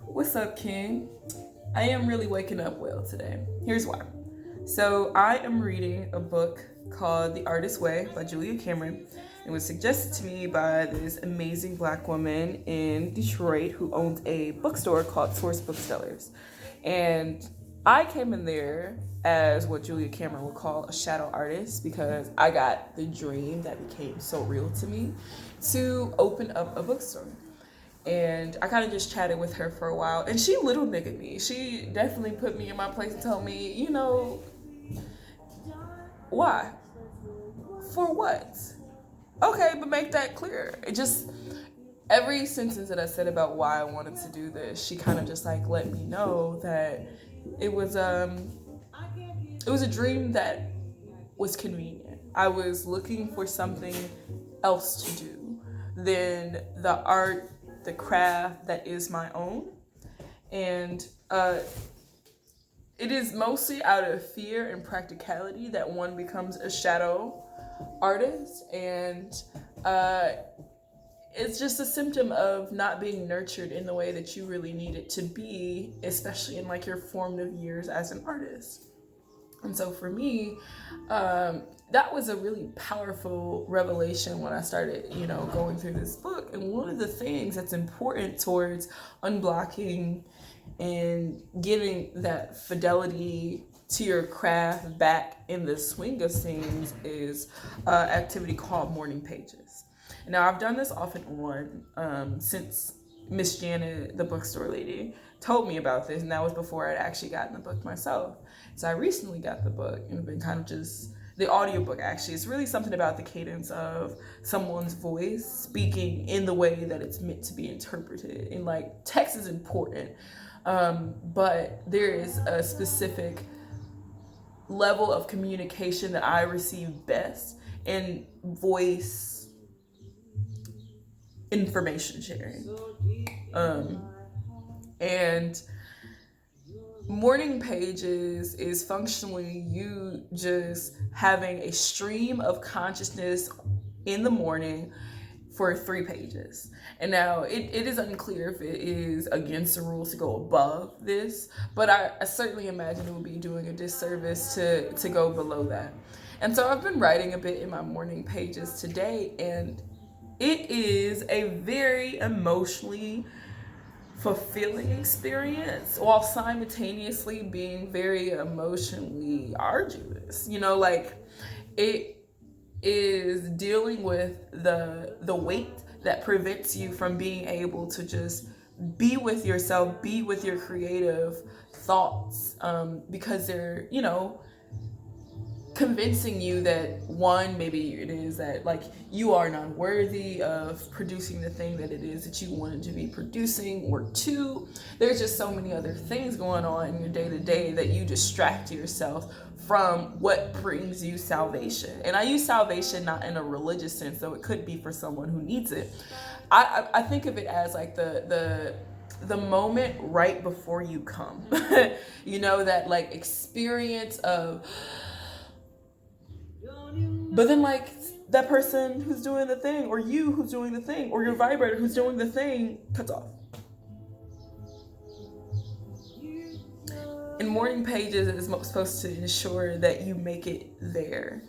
What's up, King? I am really waking up well today. Here's why. So, I am reading a book called The Artist's Way by Julia Cameron. It was suggested to me by this amazing black woman in Detroit who owns a bookstore called Source Booksellers. And I came in there as what Julia Cameron would call a shadow artist because I got the dream that became so real to me to open up a bookstore. And I kind of just chatted with her for a while, and she little nigga me. She definitely put me in my place and told me, why? For what? Okay, but make that clear. It just, every sentence that I said about why I wanted to do this, she kind of just like let me know that it was a dream that was convenient. I was looking for something else to do than the art, the craft that is my own. And it is mostly out of fear and practicality that one becomes a shadow artist. And it's just a symptom of not being nurtured in the way that you really need it to be, especially in like your formative years as an artist. And so for me, that was a really powerful revelation when I started, going through this book. And one of the things that's important towards unblocking and getting that fidelity to your craft back in the swing of things is activity called morning pages. Now, I've done this off and on since Miss Janet, the bookstore lady, told me about this, and that was before I'd actually gotten the book myself. So I recently got the book and been kind of just, the audiobook actually, it's really something about the cadence of someone's voice speaking in the way that it's meant to be interpreted. And like, text is important, but there is a specific level of communication that I receive best in voice information sharing. And morning pages is functionally you just having a stream of consciousness in the morning for 3 pages. And now it is unclear if it is against the rules to go above this, but I certainly imagine it would be doing a disservice to go below that. And so I've been writing a bit in my morning pages today, and it is a very emotionally fulfilling experience while simultaneously being very emotionally arduous. It is dealing with the weight that prevents you from being able to just be with yourself, be with your creative thoughts, because they're, convincing you that one, maybe it is that like you are not worthy of producing the thing that it is that you wanted to be producing, or two, there's just so many other things going on in your day-to-day that you distract yourself from what brings you salvation. And I use salvation not in a religious sense, though it could be for someone who needs it. I think of it as like the moment right before you come. That like experience of, but then like that person who's doing the thing, or you who's doing the thing, or your vibrator who's doing the thing cuts off. And morning pages is supposed to ensure that you make it there.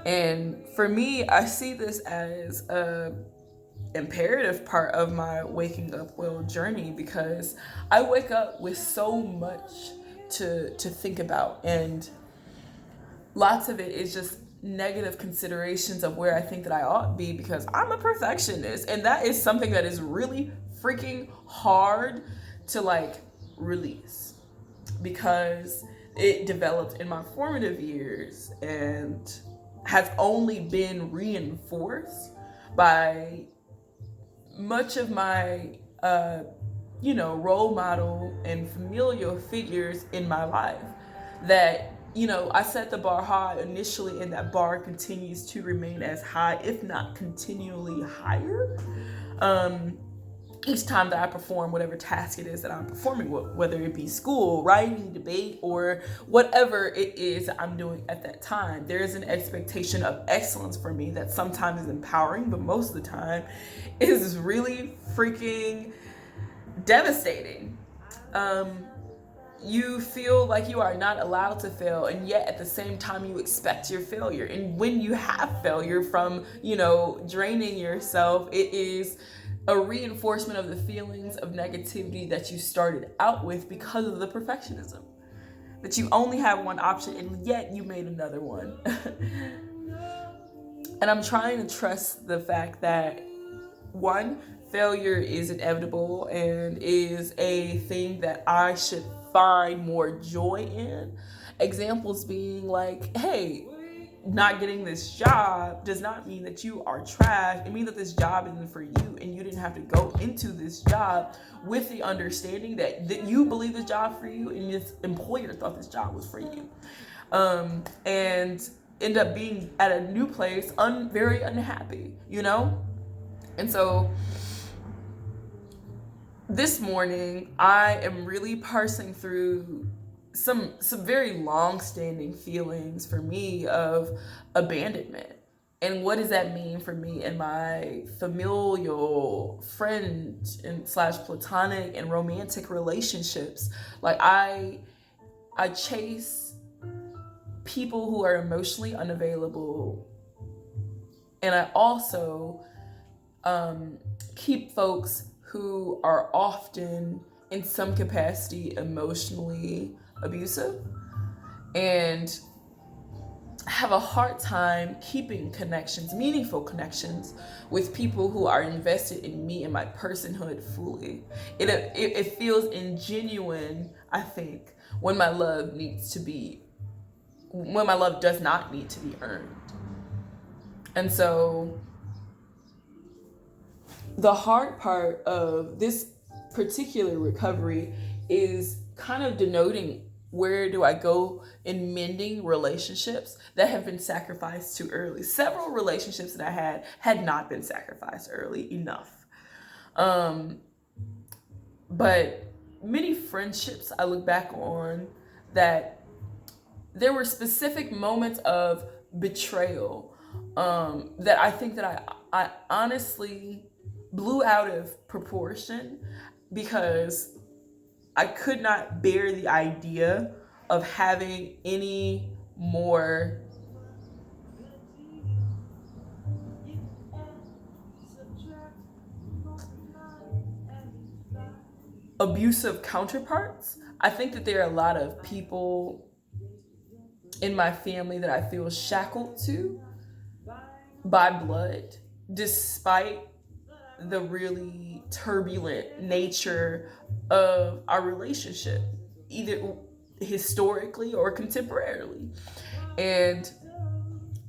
And for me, I see this as a imperative part of my waking up well journey, because I wake up with so much to think about, and lots of it is just negative considerations of where I think that I ought to be, because I'm a perfectionist, and that is something that is really freaking hard to like release, because it developed in my formative years and has only been reinforced by much of my role model and familial figures in my life that I set the bar high initially, and that bar continues to remain as high, if not continually higher, each time that I perform whatever task it is that I'm performing, whether it be school, writing, debate, or whatever it is that I'm doing at that time. There is an expectation of excellence for me that sometimes is empowering, but most of the time is really freaking devastating. You feel like you are not allowed to fail, and yet at the same time you expect your failure. And when you have failure from, draining yourself, it is a reinforcement of the feelings of negativity that you started out with because of the perfectionism. That you only have one option, and yet you made another one. And I'm trying to trust the fact that, one, failure is inevitable and is a thing that I should find more joy in. Examples being like, hey, not getting this job does not mean that you are trash. It means that this job isn't for you, and you didn't have to go into this job with the understanding that you believe this job for you, and this employer thought this job was for you. And end up being at a new place very unhappy, And so this morning, I am really parsing through some very long-standing feelings for me of abandonment. And what does that mean for me in my familial, friend and / platonic and romantic relationships? Like I chase people who are emotionally unavailable, and I also keep folks who are often in some capacity emotionally abusive, and have a hard time keeping connections, meaningful connections, with people who are invested in me and my personhood fully. It feels ingenuine, I think, when my love does not need to be earned. And so the hard part of this particular recovery is kind of denoting where do I go in mending relationships that have been sacrificed too early. Several relationships that I had not been sacrificed early enough. But many friendships I look back on that there were specific moments of betrayal that I think that I honestly blew out of proportion because I could not bear the idea of having any more abusive counterparts. I think that there are a lot of people in my family that I feel shackled to by blood, despite the really turbulent nature of our relationship, either historically or contemporarily. And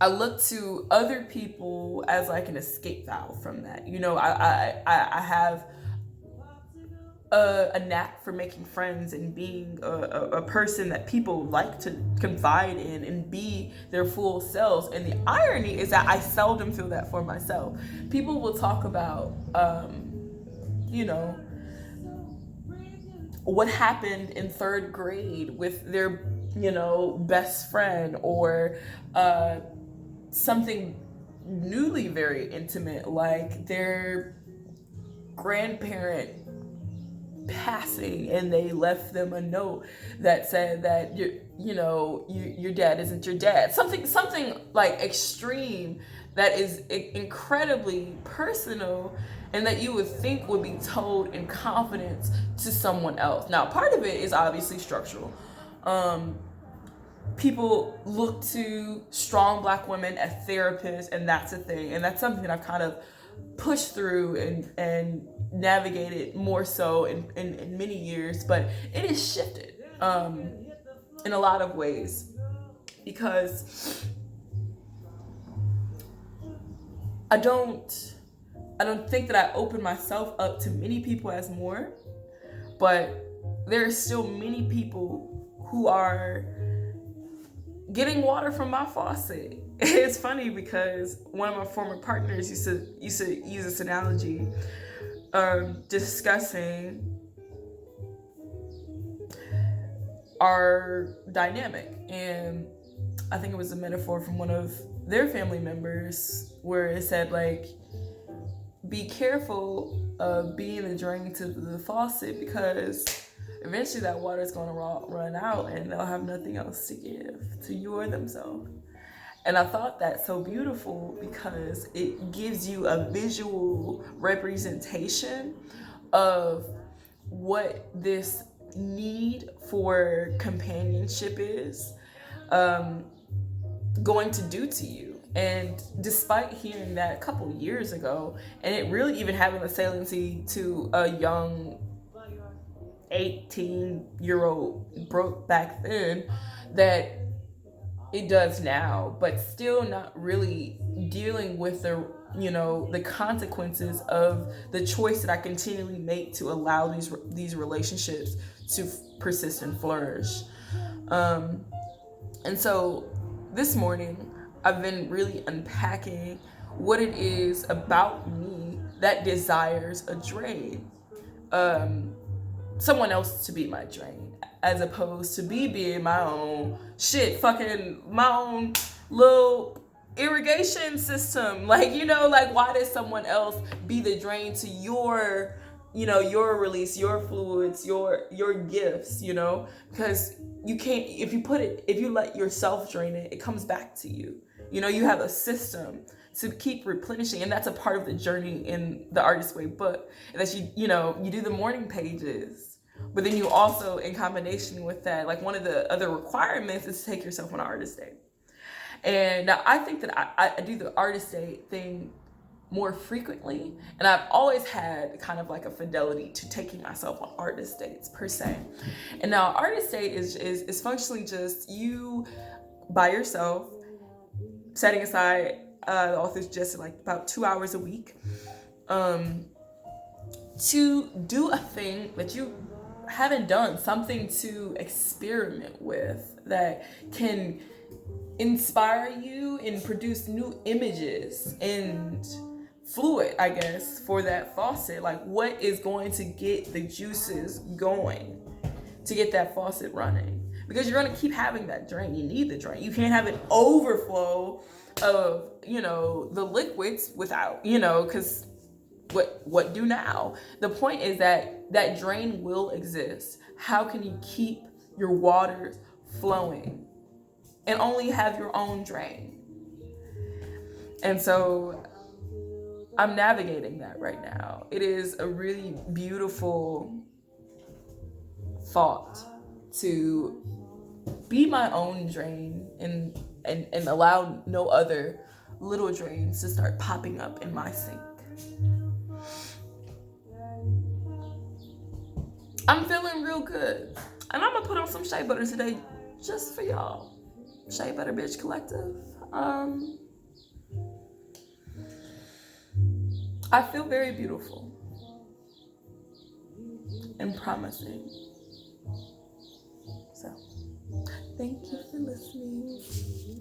I look to other people as like an escape valve from that. I have a knack for making friends and being a person that people like to confide in and be their full selves. And the irony is that I seldom feel that for myself. People will talk about, what happened in third grade with their, best friend, or something newly very intimate, like their grandparent passing and they left them a note that said that your dad isn't your dad, something like extreme that is incredibly personal and that you would think would be told in confidence to someone else. Now, part of it is obviously structural. People look to strong Black women as therapists, and that's a thing, and that's something that I've kind of pushed through and navigated more so in many years, but it has shifted in a lot of ways, because I don't think that I open myself up to many people as more, but there are still many people who are getting water from my faucet. It's funny because one of my former partners used to use this analogy discussing our dynamic, and I think it was a metaphor from one of their family members where it said, like, be careful of being the drain to the faucet, because eventually that water is going to run out and they'll have nothing else to give to you or themselves. And I thought that's so beautiful because it gives you a visual representation of what this need for companionship is going to do to you. And despite hearing that a couple years ago, and it really even having a saliency to a young 18-year-old Brooke back then, that it does now, but still not really dealing with the consequences of the choice that I continually make to allow these relationships to persist and flourish. And so this morning I've been really unpacking what it is about me that desires a drain, someone else to be my drain, as opposed to me being my own my own little irrigation system. Like, why does someone else be the drain to your release, your fluids, your gifts, because you can't, if you let yourself drain it, it comes back to you. You have a system to keep replenishing, and that's a part of the journey in the Artist Way book, that you do the morning pages, but then you also, in combination with that, like one of the other requirements is to take yourself on an artist day. And now I think that I do the artist day thing more frequently, and I've always had kind of like a fidelity to taking myself on artist dates per se. And now artist date is functionally just you by yourself, setting aside the author's just like about 2 hours a week to do a thing that you haven't done, something to experiment with that can inspire you and produce new images and fluid, I guess, for that faucet. Like, what is going to get the juices going to get that faucet running? Because you're going to keep having that drain. You need the drain. You can't have an overflow of, the liquids without, because what do now? The point is that drain will exist. How can you keep your waters flowing and only have your own drain? And so I'm navigating that right now. It is a really beautiful thought to be my own drain and allow no other little drains to start popping up in my sink. I'm feeling real good. And I'm gonna put on some shea butter today just for y'all. SheaButterBitchCollective. I feel very beautiful and promising. So, thank you for listening.